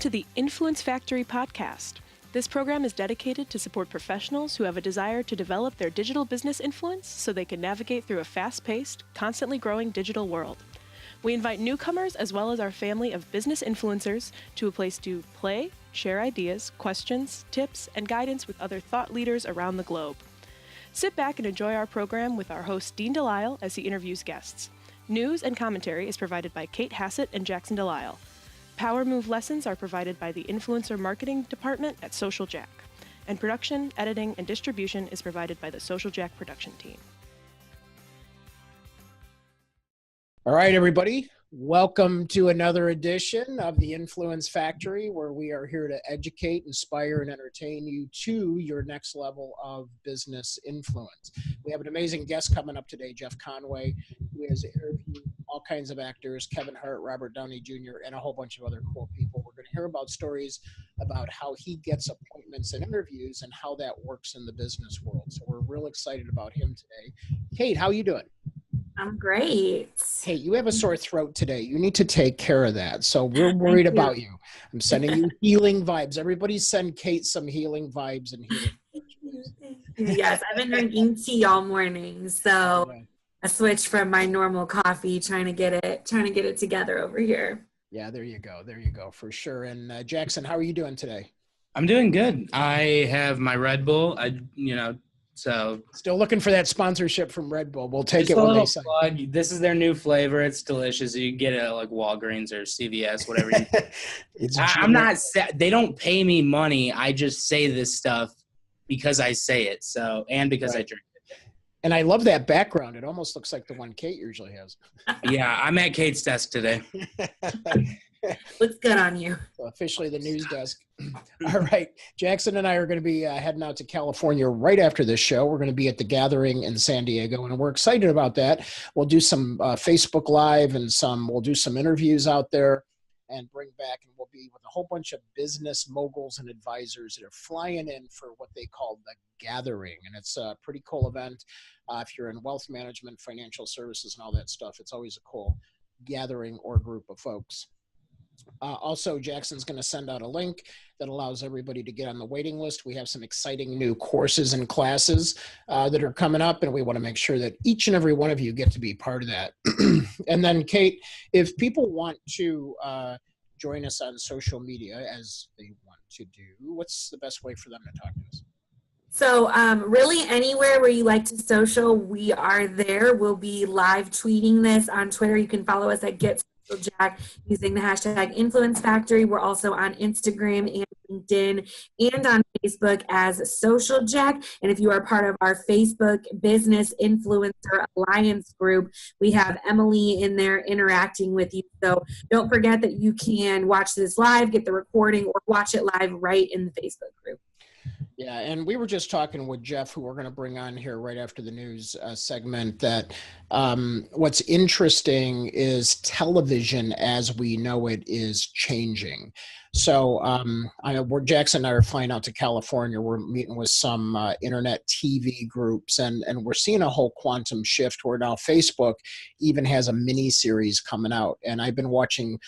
to the Influence Factory podcast. This program is dedicated to support professionals who have a desire to develop their digital business influence so they can navigate through a fast-paced, constantly growing digital world. We invite newcomers as well as our family of business influencers to a place to play, share ideas, questions, tips, and guidance with other thought leaders around the globe. Sit back and enjoy our program with our host Dean DeLisle as he interviews guests. News and commentary is provided by Cait Hassett and Jackson DeLisle. Power Move lessons are provided by the Influencer Marketing Department at S.C.A.G. And production, editing, and distribution is provided by the S.C.A.G. production team. All right, everybody. Welcome to another edition of the Influence Factory, where we are here to educate, inspire, and entertain you to your next level of business influence. We have an amazing guest coming up today, Jeff Conway, who has interviewed all kinds of actors, Kevin Hart, Robert Downey Jr., and a whole bunch of other cool people. We're going to hear about stories about how he gets appointments and interviews and how that works in the business world. So we're real excited about him today. Cait, how you doing? I'm great. Hey, you have a sore throat today. You need to take care of that. So we're worried about you. I'm sending you healing vibes. Everybody send Cait some healing vibes and healing. Yes, I've been drinking tea all morning. So I switched from my normal coffee, trying to get it together over here. Yeah, there you go. There you go, for sure. And Jackson, how are you doing today? I'm doing good. I have my Red Bull. So still looking for that sponsorship from Red Bull. We'll take it when they say. This is their new flavor. It's delicious. You can get it at like Walgreens or CVS, whatever. I'm not. They don't pay me money. I just say this stuff because I say it. So and because I drink it. And I love that background. It almost looks like the one Cait usually has. Yeah, I'm at Cait's desk today. Looks good on you. So officially the news desk. All right. Jackson and I are going to be heading out to California right after this show. We're going to be at the Gathering in San Diego, and we're excited about that. We'll do some Facebook Live and we'll do some interviews out there and bring back, and we'll be with a whole bunch of business moguls and advisors that are flying in for what they call the Gathering. And it's a pretty cool event. If you're in wealth management, financial services, and all that stuff, it's always a cool gathering or group of folks. Also, Jackson's going to send out a link that allows everybody to get on the waiting list. We have some exciting new courses and classes that are coming up, and we want to make sure that each and every one of you get to be part of that. And then, Cait, if people want to join us on social media, as they want to do, what's the best way for them to talk to us? So really anywhere where you like to social, we are there. We'll be live tweeting this on Twitter. You can follow us at @GetSocialJack using the hashtag Influence Factory. We're also on Instagram and LinkedIn and on Facebook as Social Jack. And if you are part of our Facebook Business Influencer Alliance group, we have Emily in there interacting with you. So don't forget that you can watch this live, get the recording, or watch it live right in the Facebook group. Yeah, and we were just talking with Jeff, who we're going to bring on here right after the news segment, that what's interesting is television as we know it is changing. So I know Jackson and I are flying out to California. We're meeting with some internet TV groups, and we're seeing a whole quantum shift where now Facebook even has a mini series coming out. And I've been watching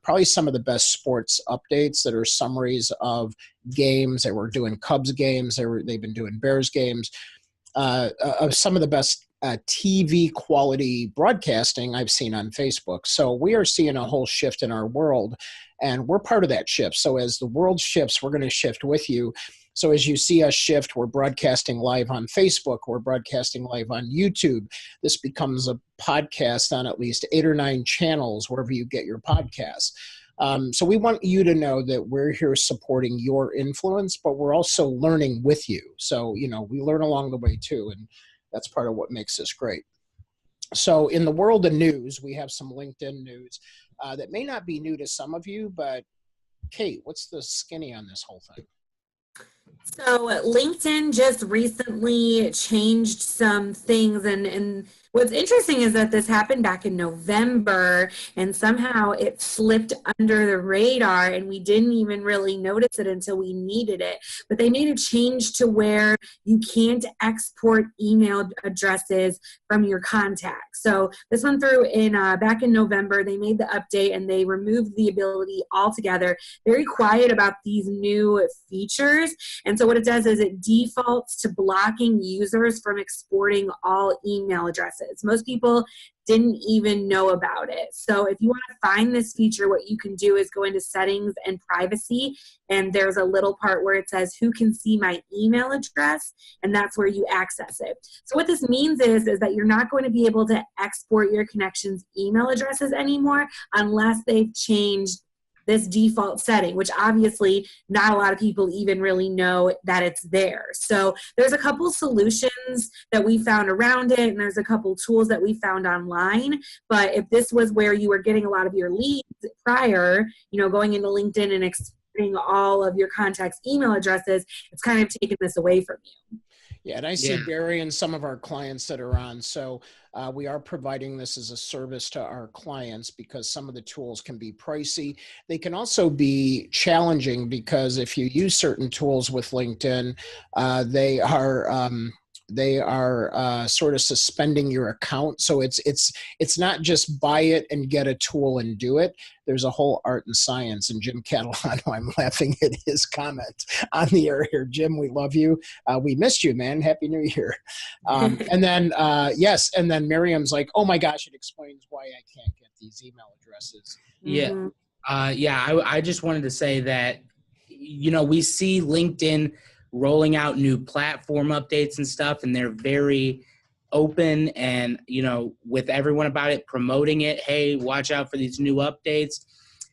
probably some of the best sports updates that are summaries of games. They were doing Cubs games. They've been doing Bears games. Of some of the best TV quality broadcasting I've seen on Facebook. So we are seeing a whole shift in our world, and we're part of that shift. So as the world shifts, we're going to shift with you. So as you see us shift, we're broadcasting live on Facebook, we're broadcasting live on YouTube. This becomes a podcast on at least 8 or 9 channels, wherever you get your podcasts. So we want you to know that we're here supporting your influence, but we're also learning with you. So, we learn along the way too, and that's part of what makes this great. So in the world of news, we have some LinkedIn news that may not be new to some of you, but Cait, what's the skinny on this whole thing? So LinkedIn just recently changed some things, and what's interesting is that this happened back in November, and somehow it slipped under the radar, and we didn't even really notice it until we needed it. But they made a change to where you can't export email addresses from your contacts. So this went through in back in November. They made the update and they removed the ability altogether. Very quiet about these new features. And so what it does is it defaults to blocking users from exporting all email addresses. Most people didn't even know about it. So if you want to find this feature, what you can do is go into settings and privacy, and there's a little part where it says who can see my email address, and that's where you access it. So what this means is that you're not going to be able to export your connections' email addresses anymore unless they've changed this default setting, which obviously not a lot of people even really know that it's there. So there's a couple solutions that we found around it, and there's a couple tools that we found online. But if this was where you were getting a lot of your leads prior, going into LinkedIn and exporting all of your contacts' email addresses, it's kind of taken this away from you. Yeah, and I see Barry and some of our clients that are on. So we are providing this as a service to our clients because some of the tools can be pricey. They can also be challenging because if you use certain tools with LinkedIn, they are sort of suspending your account. So it's not just buy it and get a tool and do it. There's a whole art and science. And Jim Catalano, I'm laughing at his comment on the air here. Jim, we love you. We missed you, man. Happy New Year. And then, yes. And then Miriam's like, oh my gosh, it explains why I can't get these email addresses. Yeah. I just wanted to say that, we see LinkedIn rolling out new platform updates and stuff, and they're very open and, with everyone about it, promoting it. Hey, watch out for these new updates.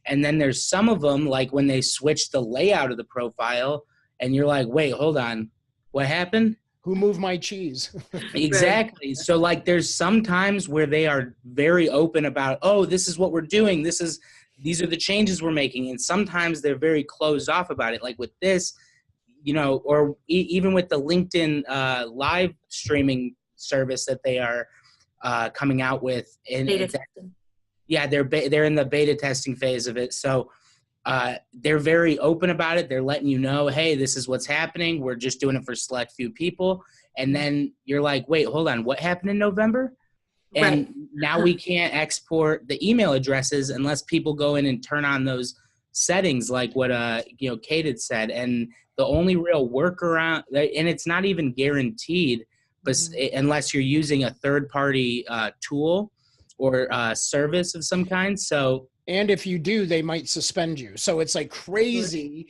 And then there's some of them, like when they switch the layout of the profile and you're like, wait, hold on, what happened? Who moved my cheese? Exactly. So like there's some times where they are very open about, oh, this is what we're doing. These are the changes we're making. And sometimes they're very closed off about it. Like with this, or even with the LinkedIn live streaming service that they are coming out with. Beta testing. Yeah, they're in the beta testing phase of it. So they're very open about it. They're letting you know, hey, this is what's happening. We're just doing it for select few people. And then you're like, wait, hold on. What happened in November? And now we can't export the email addresses unless people go in and turn on those settings like what Cait had said. And the only real workaround, and it's not even guaranteed, but unless you're using a third-party tool or service of some kind. So, and if you do, they might suspend you. So it's like crazy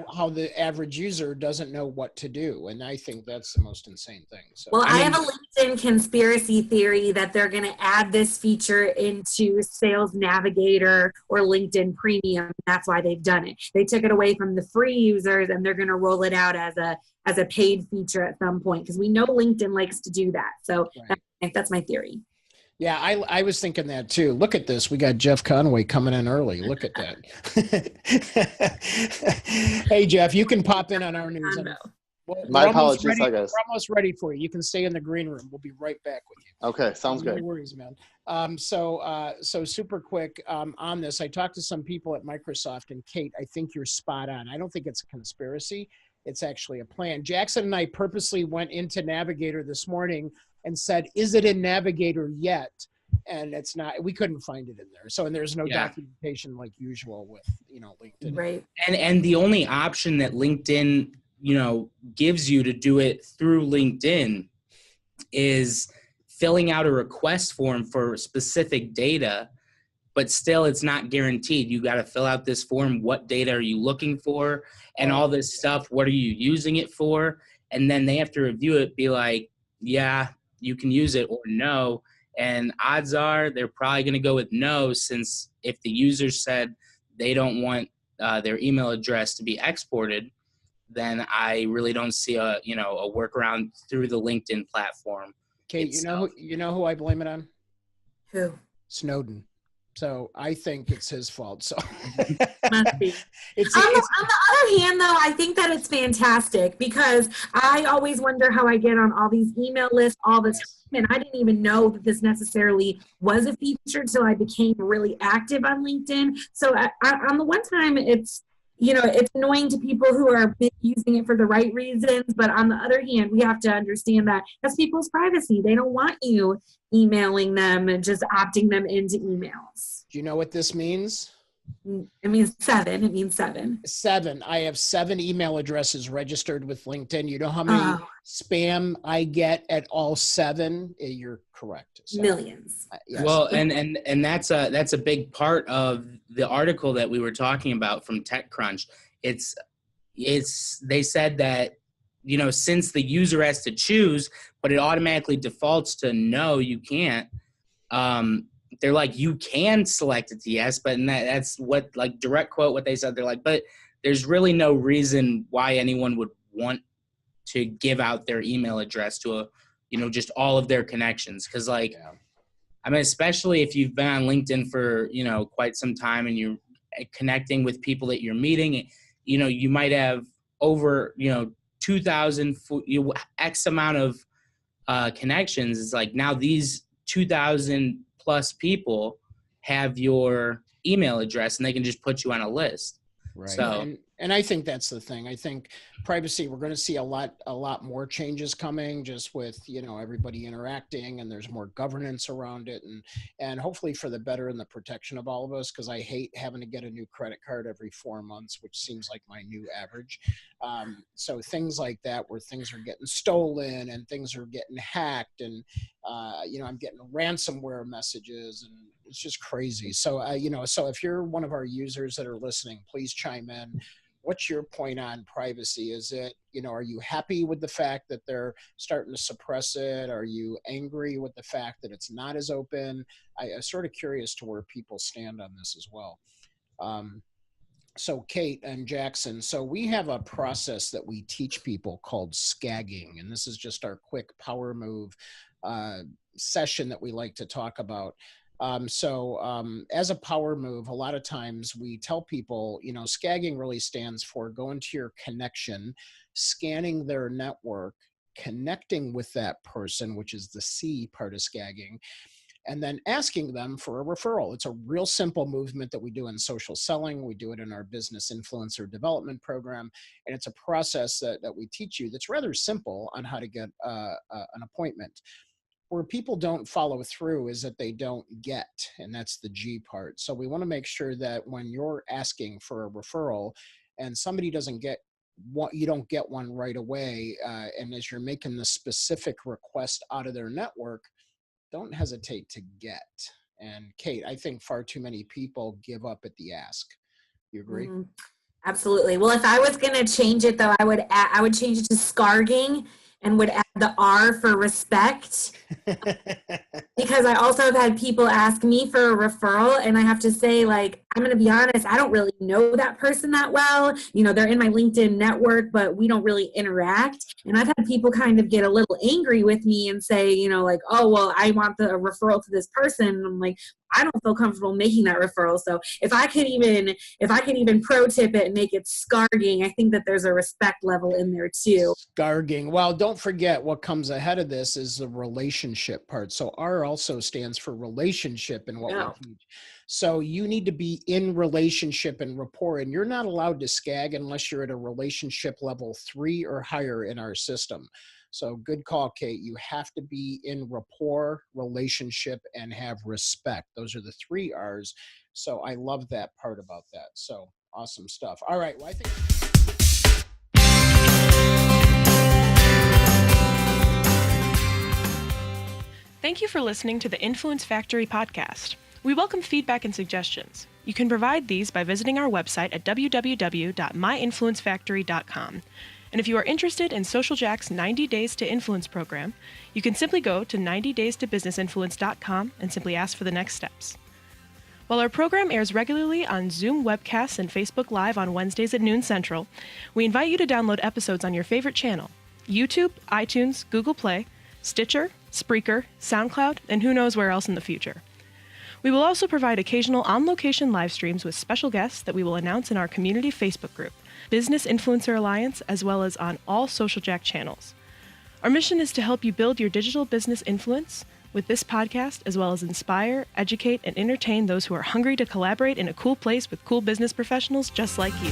how the average user doesn't know what to do. And I think that's the most insane thing. So, well, I have a LinkedIn conspiracy theory that they're going to add this feature into Sales Navigator or LinkedIn Premium. That's why they've done it. They took it away from the free users and they're going to roll it out as a paid feature at some point because we know LinkedIn likes to do that. So that's my theory. Yeah, I was thinking that too. Look at this. We got Jeff Conway coming in early. Look at that. Hey, Jeff, you can pop in on our news. My apologies, guys. We're almost ready for you. You can stay in the green room. We'll be right back with you. Okay, sounds good. No worries, man. So super quick on this. I talked to some people at Microsoft, and Cait, I think you're spot on. I don't think it's a conspiracy. It's actually a plan. Jackson and I purposely went into Navigator this morning and said, is it in Navigator yet? And it's not. We couldn't find it in there. So, and there's no documentation like usual with, LinkedIn. Right. And the only option that LinkedIn, gives you to do it through LinkedIn is filling out a request form for specific data, but still it's not guaranteed. You got to fill out this form. What data are you looking for? And all this stuff. What are you using it for? And then they have to review it, be like, yeah, you can use it, or no. And odds are they're probably going to go with no, since if the user said they don't want their email address to be exported, then I really don't see a workaround through the LinkedIn platform. Cait, you know who I blame it on? Who? Snowden. So I think it's his fault. So Must be. On the other hand, though, I think that it's fantastic because I always wonder how I get on all these email lists all the time. And I didn't even know that this necessarily was a feature until I became really active on LinkedIn. So on the one time, it's annoying to people who are using it for the right reasons. But on the other hand, we have to understand that that's people's privacy. They don't want you emailing them and just opting them into emails. Do you know what this means? It means 7. It means 7. 7. I have 7 email addresses registered with LinkedIn. You know how many spam I get at all 7? You're correct. So, millions. Yes. Well, and that's a big part of the article that we were talking about from TechCrunch. They said that, since the user has to choose, but it automatically defaults to no, you can't. They're like, you can select it to yes, but that's what, like, direct quote what they said. They're like, but there's really no reason why anyone would want to give out their email address to just all of their connections. Cause like, yeah. I mean, especially if you've been on LinkedIn for, quite some time and you're connecting with people that you're meeting, you might have over, 2,000 X amount of connections. It's like now these 2,000 plus people have your email address and they can just put you on a list. Right. So, and I think that's the thing. I think privacy, we're going to see a lot more changes coming just with, everybody interacting, and there's more governance around it, and hopefully for the better and the protection of all of us, because I hate having to get a new credit card every 4 months, which seems like my new average. So things like that, where things are getting stolen and things are getting hacked, and, I'm getting ransomware messages, and it's just crazy. So, so if you're one of our users that are listening, please chime in. What's your point on privacy? Is it, are you happy with the fact that they're starting to suppress it? Are you angry with the fact that it's not as open? I'm sort of curious to where people stand on this as well. So Cait and Jackson, so we have a process that we teach people called S.C.A.G, and this is just our quick power move session that we like to talk about. As a power move, a lot of times we tell people, S.C.A.G really stands for go into your connection, scanning their network, connecting with that person, which is the C part of S.C.A.G, and then asking them for a referral. It's a real simple movement that we do in social selling. We do it in our business influencer development program. And it's a process that we teach you that's rather simple on how to get an appointment. Where people don't follow through is that they don't get, and that's the G part. So we want to make sure that when you're asking for a referral and somebody doesn't get what, you don't get one right away, and as you're making the specific request out of their network, don't hesitate to get. And Cait, I think far too many people give up at the ask. You agree? Mm-hmm. Absolutely. Well, if I was going to change it, though, I would change it to SCARGing and would add the R for respect. Because I also have had people ask me for a referral, and I have to say, like, I'm going to be honest, I don't really know that person that well. They're in my LinkedIn network, but we don't really interact. And I've had people kind of get a little angry with me and say, like, oh, well, I want the referral to this person. And I'm like, I don't feel comfortable making that referral. So if I could even pro tip it and make it SCARGing, I think that there's a respect level in there too. SCARGing. Well, don't forget what comes ahead of this is the relationship part. So R also stands for relationship in what we teach. So you need to be in relationship and rapport, and you're not allowed to S.C.A.G unless you're at a relationship level 3 or higher in our system. So good call, Cait. You have to be in rapport, relationship, and have respect. Those are the 3 R's. So I love that part about that. So awesome stuff. All right. Well, I think. Thank you for listening to the Influence Factory podcast. We welcome feedback and suggestions. You can provide these by visiting our website at www.myinfluencefactory.com. And if you are interested in Social Jack's 90 Days to Influence program, you can simply go to 90daystobusinessinfluence.com and simply ask for the next steps. While our program airs regularly on Zoom webcasts and Facebook Live on Wednesdays at noon Central, we invite you to download episodes on your favorite channel: YouTube, iTunes, Google Play, Stitcher, Spreaker, SoundCloud, and who knows where else in the future. We will also provide occasional on-location live streams with special guests that we will announce in our community Facebook group, Business Influencer Alliance, as well as on all SocialJack channels. Our mission is to help you build your digital business influence with this podcast, as well as inspire, educate, and entertain those who are hungry to collaborate in a cool place with cool business professionals just like you.